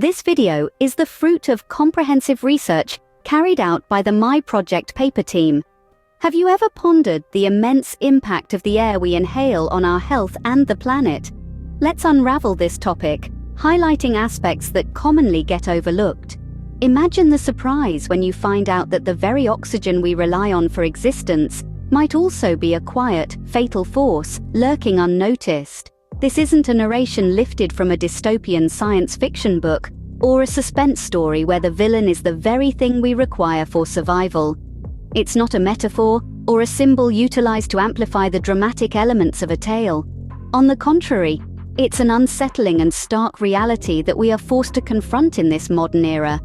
This video is the fruit of comprehensive research carried out by the My Project paper team. Have you ever pondered the immense impact of the air we inhale on our health and the planet? Let's unravel this topic, highlighting aspects that commonly get overlooked. Imagine the surprise when you find out that the very oxygen we rely on for existence might also be a quiet, fatal force lurking unnoticed. This isn't a narration lifted from a dystopian science fiction book or a suspense story where the villain is the very thing we require for survival. It's not a metaphor or a symbol utilized to amplify the dramatic elements of a tale. On the contrary, it's an unsettling and stark reality that we are forced to confront in this modern era.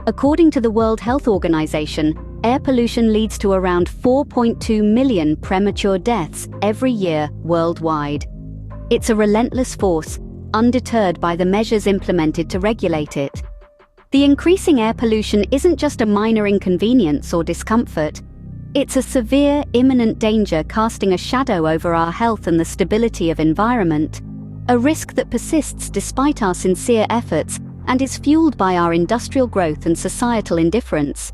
According to the World Health Organization, air pollution leads to around 4.2 million premature deaths every year worldwide. It's a relentless force, undeterred by the measures implemented to regulate it. The increasing air pollution isn't just a minor inconvenience or discomfort. It's a severe, imminent danger casting a shadow over our health and the stability of environment, a risk that persists despite our sincere efforts and is fueled by our industrial growth and societal indifference.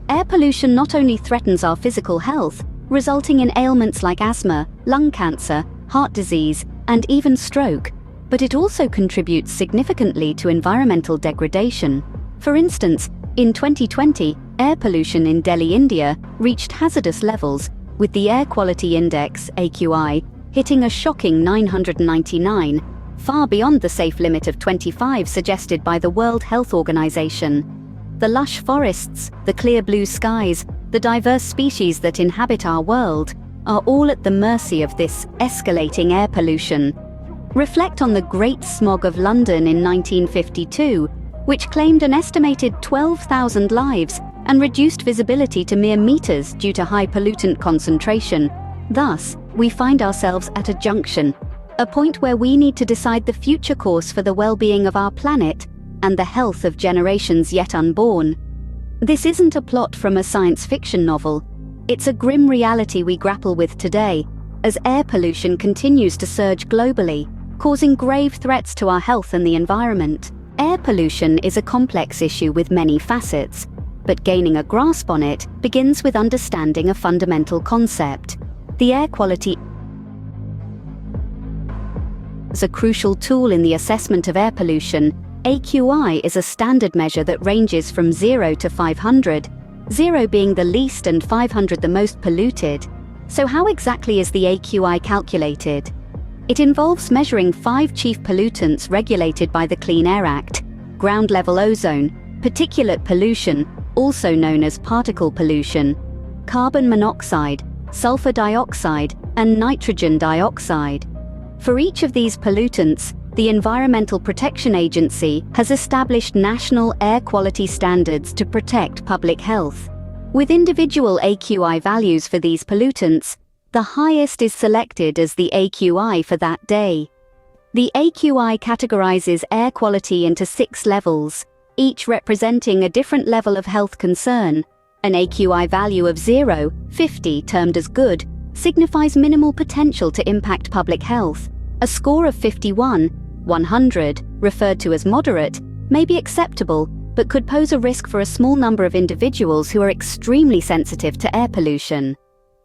Air pollution not only threatens our physical health, resulting in ailments like asthma, lung cancer, heart disease, and even stroke, but it also contributes significantly to environmental degradation. For instance, in 2020, air pollution in Delhi, India, reached hazardous levels, with the Air Quality Index, AQI, hitting a shocking 999, far beyond the safe limit of 25 suggested by the World Health Organization. The lush forests, the clear blue skies, the diverse species that inhabit our world are all at the mercy of this escalating air pollution. Reflect on the Great Smog of London in 1952, which claimed an estimated 12,000 lives and reduced visibility to mere meters due to high pollutant concentration. Thus, we find ourselves at a junction, a point where we need to decide the future course for the well-being of our planet and the health of generations yet unborn. This isn't a plot from a science fiction novel. It's a grim reality we grapple with today, as air pollution continues to surge globally, causing grave threats to our health and the environment. Air pollution is a complex issue with many facets, but gaining a grasp on it begins with understanding a fundamental concept. The air quality is a crucial tool in the assessment of air pollution. AQI is a standard measure that ranges from 0 to 500, 0 being the least and 500 the most polluted. So how exactly is the AQI calculated? It involves measuring 5 chief pollutants regulated by the Clean Air Act: ground-level ozone, particulate pollution, also known as particle pollution, carbon monoxide, sulfur dioxide, and nitrogen dioxide. For each of these pollutants, the Environmental Protection Agency has established national air quality standards to protect public health. With individual AQI values for these pollutants, the highest is selected as the AQI for that day. The AQI categorizes air quality into 6 levels, each representing a different level of health concern. An AQI value of 0, 50, termed as good, signifies minimal potential to impact public health. A score of 51, 100, referred to as moderate, may be acceptable, but could pose a risk for a small number of individuals who are extremely sensitive to air pollution.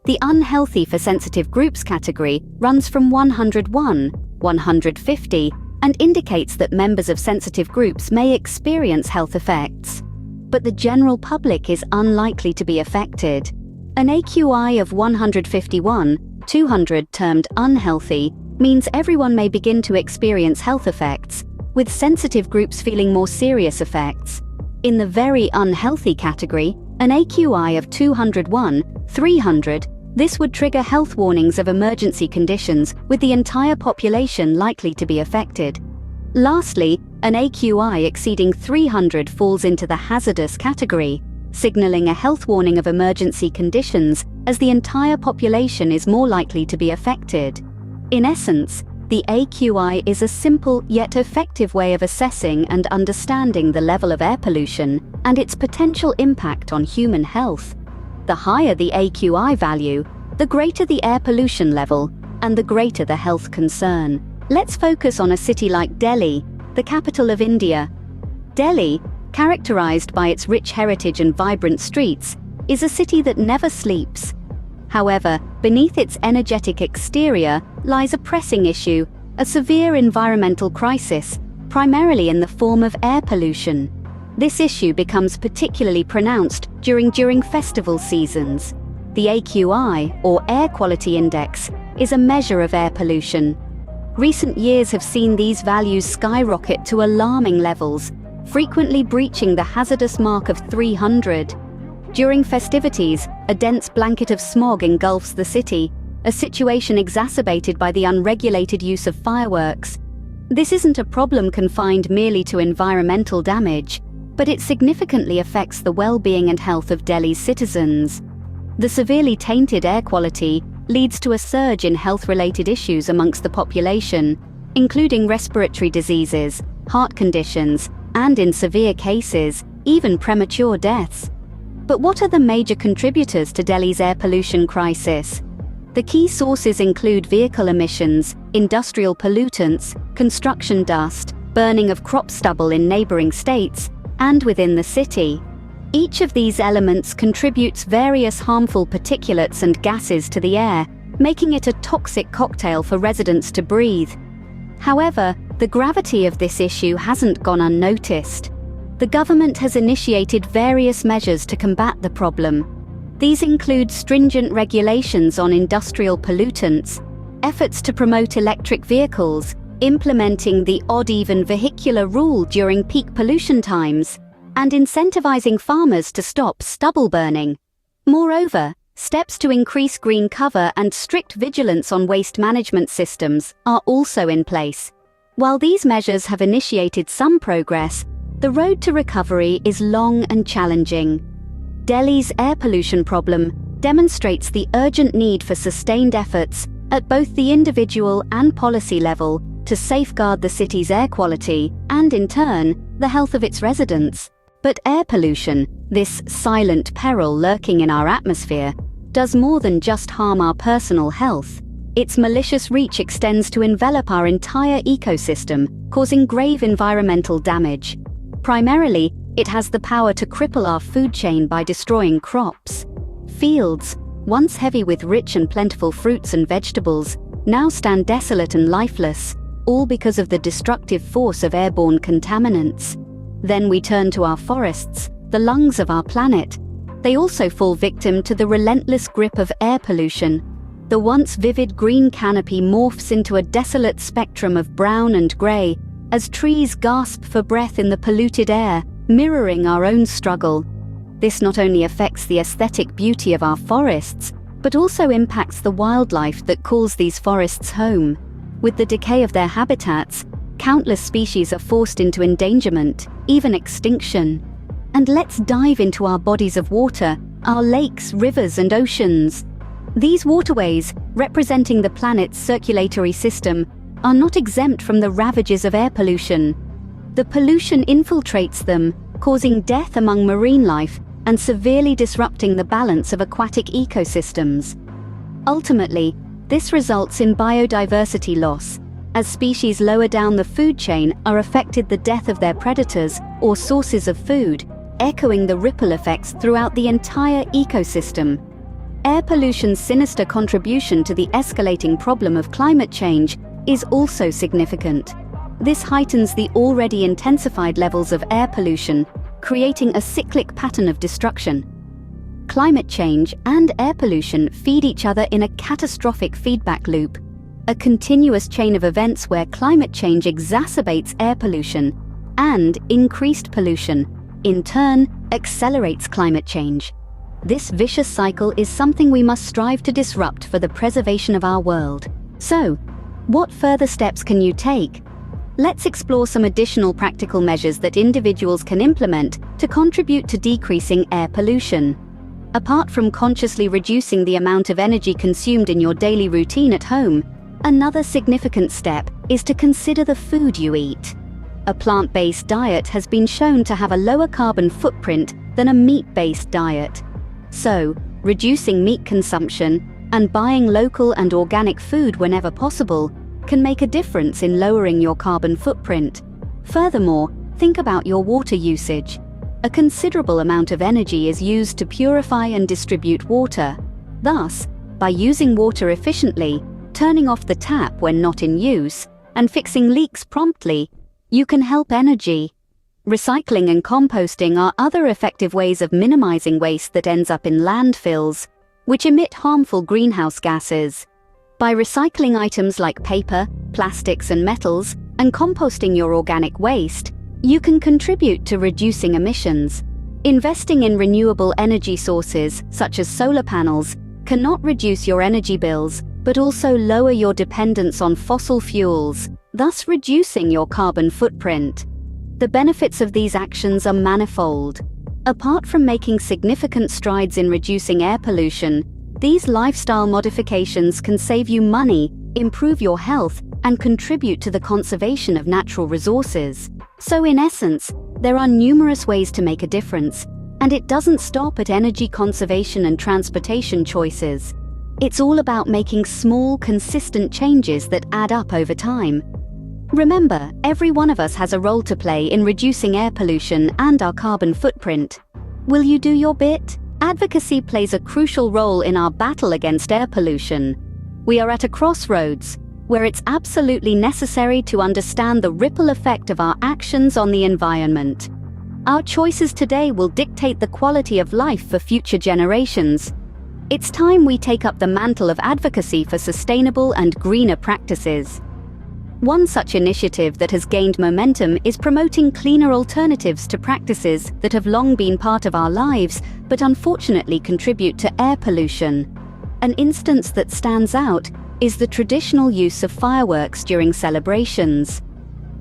The unhealthy for sensitive groups category runs from 101, 150, and indicates that members of sensitive groups may experience health effects. But the general public is unlikely to be affected. An AQI of 151, 200, termed unhealthy, means everyone may begin to experience health effects, with sensitive groups feeling more serious effects. In the very unhealthy category, an AQI of 201, 300, this would trigger health warnings of emergency conditions, with the entire population likely to be affected. Lastly, an AQI exceeding 300 falls into the hazardous category, signaling a health warning of emergency conditions, as the entire population is more likely to be affected. In essence, the AQI is a simple yet effective way of assessing and understanding the level of air pollution and its potential impact on human health. The higher the AQI value, the greater the air pollution level, and the greater the health concern. Let's focus on a city like Delhi, the capital of India. Delhi, characterized by its rich heritage and vibrant streets, is a city that never sleeps. However, beneath its energetic exterior lies a pressing issue, a severe environmental crisis, primarily in the form of air pollution. This issue becomes particularly pronounced during festival seasons. The AQI, or Air Quality Index, is a measure of air pollution. Recent years have seen these values skyrocket to alarming levels, frequently breaching the hazardous mark of 300. During festivities, a dense blanket of smog engulfs the city, a situation exacerbated by the unregulated use of fireworks. This isn't a problem confined merely to environmental damage, but it significantly affects the well-being and health of Delhi's citizens. The severely tainted air quality leads to a surge in health-related issues amongst the population, including respiratory diseases, heart conditions, and in severe cases, even premature deaths. But what are the major contributors to Delhi's air pollution crisis? The key sources include vehicle emissions, industrial pollutants, construction dust, burning of crop stubble in neighboring states, and within the city. Each of these elements contributes various harmful particulates and gases to the air, making it a toxic cocktail for residents to breathe. However, the gravity of this issue hasn't gone unnoticed. The government has initiated various measures to combat the problem. These include stringent regulations on industrial pollutants, efforts to promote electric vehicles, implementing the odd-even vehicular rule during peak pollution times, and incentivizing farmers to stop stubble burning. Moreover, steps to increase green cover and strict vigilance on waste management systems are also in place. While these measures have initiated some progress, the road to recovery is long and challenging. Delhi's air pollution problem demonstrates the urgent need for sustained efforts at both the individual and policy level to safeguard the city's air quality and, in turn, the health of its residents. But air pollution, this silent peril lurking in our atmosphere, does more than just harm our personal health. Its malicious reach extends to envelop our entire ecosystem, causing grave environmental damage. Primarily, it has the power to cripple our food chain by destroying crops. Fields, once heavy with rich and plentiful fruits and vegetables, now stand desolate and lifeless, all because of the destructive force of airborne contaminants. Then we turn to our forests, the lungs of our planet. They also fall victim to the relentless grip of air pollution. The once vivid green canopy morphs into a desolate spectrum of brown and grey as trees gasp for breath in the polluted air, mirroring our own struggle. This not only affects the aesthetic beauty of our forests, but also impacts the wildlife that calls these forests home. With the decay of their habitats, countless species are forced into endangerment, even extinction. And let's dive into our bodies of water, our lakes, rivers, and oceans. These waterways, representing the planet's circulatory system, are not exempt from the ravages of air pollution. The pollution infiltrates them, causing death among marine life and severely disrupting the balance of aquatic ecosystems. Ultimately, this results in biodiversity loss. As species lower down the food chain are affected the death of their predators or sources of food, echoing the ripple effects throughout the entire ecosystem. Air pollution's sinister contribution to the escalating problem of climate change is also significant. This heightens the already intensified levels of air pollution, creating a cyclic pattern of destruction. Climate change and air pollution feed each other in a catastrophic feedback loop, a continuous chain of events where climate change exacerbates air pollution and increased pollution, in turn, accelerates climate change. This vicious cycle is something we must strive to disrupt for the preservation of our world. So, what further steps can you take? Let's explore some additional practical measures that individuals can implement to contribute to decreasing air pollution. Apart from consciously reducing the amount of energy consumed in your daily routine at home, another significant step is to consider the food you eat. A plant-based diet has been shown to have a lower carbon footprint than a meat-based diet. So, reducing meat consumption and buying local and organic food whenever possible can make a difference in lowering your carbon footprint. Furthermore, Think about your water usage. A considerable amount of energy is used to purify and distribute water. Thus, by using water efficiently, turning off the tap when not in use, and fixing leaks promptly, you can help energy. Recycling and composting are other effective ways of minimizing waste that ends up in landfills, which emit harmful greenhouse gases. By recycling items like paper, plastics, and metals, and composting your organic waste, you can contribute to reducing emissions. Investing in renewable energy sources, such as solar panels, can not reduce your energy bills, but also lower your dependence on fossil fuels, thus reducing your carbon footprint. The benefits of these actions are manifold. Apart from making significant strides in reducing air pollution, these lifestyle modifications can save you money, improve your health, and contribute to the conservation of natural resources. So in essence, there are numerous ways to make a difference, and it doesn't stop at energy conservation and transportation choices. It's all about making small, consistent changes that add up over time. Remember, every one of us has a role to play in reducing air pollution and our carbon footprint. Will you do your bit? Advocacy plays a crucial role in our battle against air pollution. We are at a crossroads, where it's absolutely necessary to understand the ripple effect of our actions on the environment. Our choices today will dictate the quality of life for future generations. It's time we take up the mantle of advocacy for sustainable and greener practices. One such initiative that has gained momentum is promoting cleaner alternatives to practices that have long been part of our lives but unfortunately contribute to air pollution. An instance that stands out is the traditional use of fireworks during celebrations.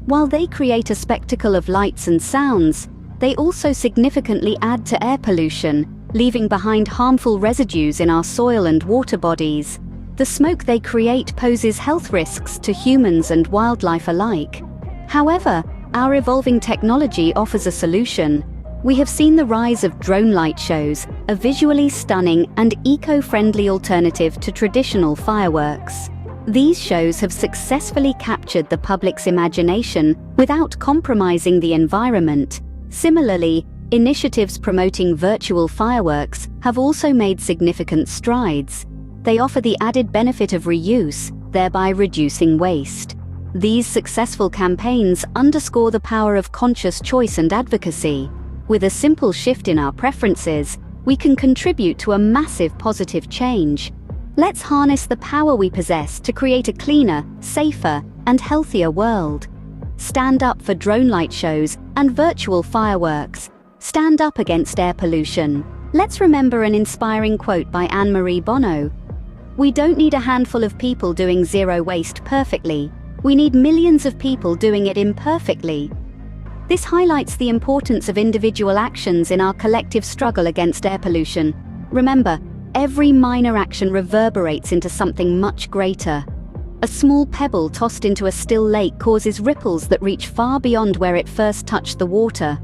While they create a spectacle of lights and sounds, they also significantly add to air pollution, leaving behind harmful residues in our soil and water bodies. The smoke they create poses health risks to humans and wildlife alike. However, our evolving technology offers a solution. We have seen the rise of drone light shows, a visually stunning and eco-friendly alternative to traditional fireworks. These shows have successfully captured the public's imagination without compromising the environment. Similarly, initiatives promoting virtual fireworks have also made significant strides. They offer the added benefit of reuse, thereby reducing waste. These successful campaigns underscore the power of conscious choice and advocacy. With a simple shift in our preferences, we can contribute to a massive positive change. Let's harness the power we possess to create a cleaner, safer, and healthier world. Stand up for drone light shows and virtual fireworks. Stand up against air pollution. Let's remember an inspiring quote by Anne-Marie Bonneau. "We don't need a handful of people doing zero waste perfectly. We need millions of people doing it imperfectly." This highlights the importance of individual actions in our collective struggle against air pollution. Remember, every minor action reverberates into something much greater. A small pebble tossed into a still lake causes ripples that reach far beyond where it first touched the water.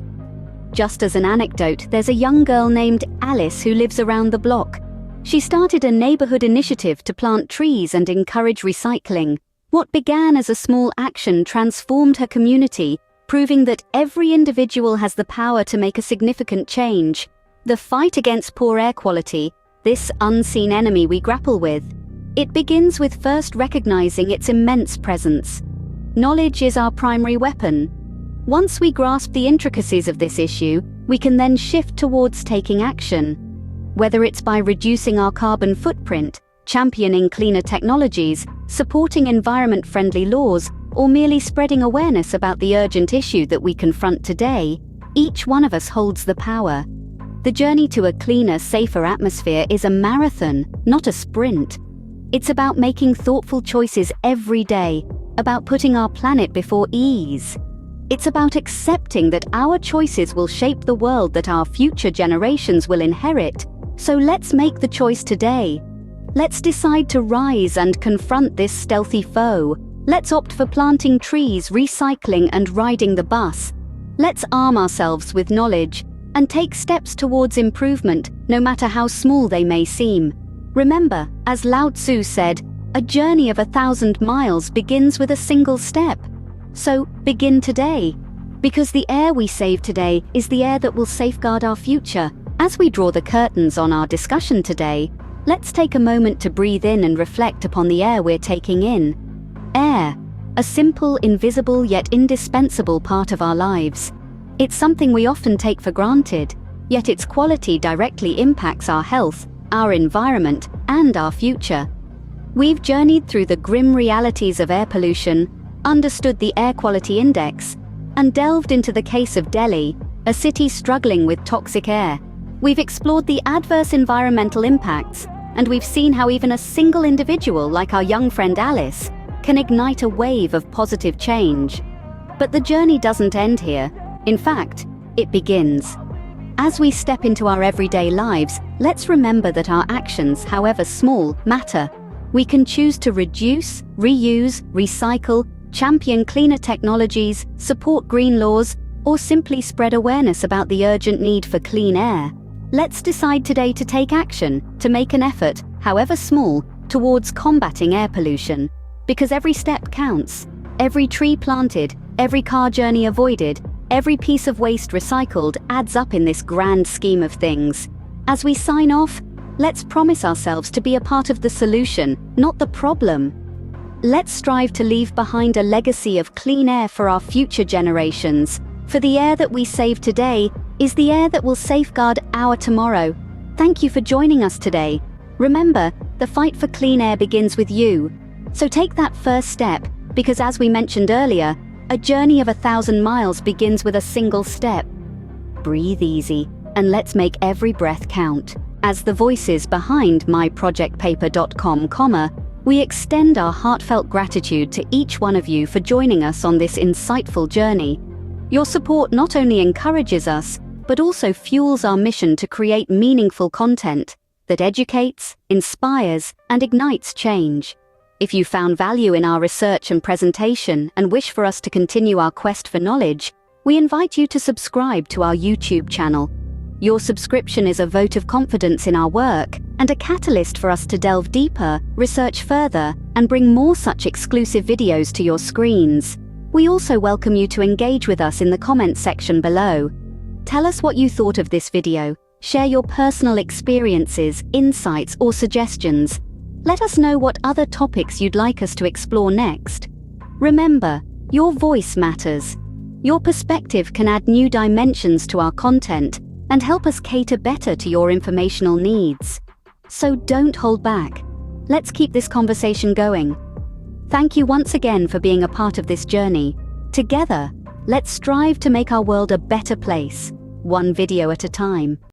Just as an anecdote, there's a young girl named Alice who lives around the block. She started a neighborhood initiative to plant trees and encourage recycling. What began as a small action transformed her community, proving that every individual has the power to make a significant change. The fight against poor air quality, this unseen enemy we grapple with, it begins with first recognizing its immense presence. Knowledge is our primary weapon. Once we grasp the intricacies of this issue, we can then shift towards taking action. Whether it's by reducing our carbon footprint, championing cleaner technologies, supporting environment-friendly laws, or merely spreading awareness about the urgent issue that we confront today, each one of us holds the power. The journey to a cleaner, safer atmosphere is a marathon, not a sprint. It's about making thoughtful choices every day, about putting our planet before ease. It's about accepting that our choices will shape the world that our future generations will inherit. So let's make the choice today. Let's decide to rise and confront this stealthy foe. Let's opt for planting trees, recycling, and riding the bus. Let's arm ourselves with knowledge and take steps towards improvement, no matter how small they may seem. Remember, as Lao Tzu said, a journey of 1,000 miles begins with a single step. So begin today. Because the air we save today is the air that will safeguard our future. As we draw the curtains on our discussion today, let's take a moment to breathe in and reflect upon the air we're taking in. Air, a simple, invisible yet indispensable part of our lives. It's something we often take for granted, yet its quality directly impacts our health, our environment, and our future. We've journeyed through the grim realities of air pollution, understood the air quality index, and delved into the case of Delhi, a city struggling with toxic air. We've explored the adverse environmental impacts, and we've seen how even a single individual like our young friend Alice can ignite a wave of positive change. But the journey doesn't end here. In fact, it begins. As we step into our everyday lives, let's remember that our actions, however small, matter. We can choose to reduce, reuse, recycle, champion cleaner technologies, support green laws, or simply spread awareness about the urgent need for clean air. Let's decide today to take action, to make an effort, however small, towards combating air pollution. Because every step counts. Every tree planted, every car journey avoided, every piece of waste recycled adds up in this grand scheme of things. As we sign off, let's promise ourselves to be a part of the solution, not the problem. Let's strive to leave behind a legacy of clean air for our future generations. For the air that we save today is the air that will safeguard our tomorrow. Thank you for joining us today. Remember, the fight for clean air begins with you. So take that first step, because as we mentioned earlier, a journey of 1,000 miles begins with a single step. Breathe easy, and let's make every breath count. As the voices behind myprojectpaper.com, we extend our heartfelt gratitude to each one of you for joining us on this insightful journey. Your support not only encourages us, but also fuels our mission to create meaningful content that educates, inspires, and ignites change. If you found value in our research and presentation and wish for us to continue our quest for knowledge, we invite you to subscribe to our YouTube channel. Your subscription is a vote of confidence in our work and a catalyst for us to delve deeper, research further, and bring more such exclusive videos to your screens. We also welcome you to engage with us in the comments section below. Tell us what you thought of this video. Share your personal experiences, insights, or suggestions. Let us know what other topics you'd like us to explore next. Remember, your voice matters. Your perspective can add new dimensions to our content and help us cater better to your informational needs. So don't hold back. Let's keep this conversation going. Thank you once again for being a part of this journey. Together, let's strive to make our world a better place, one video at a time.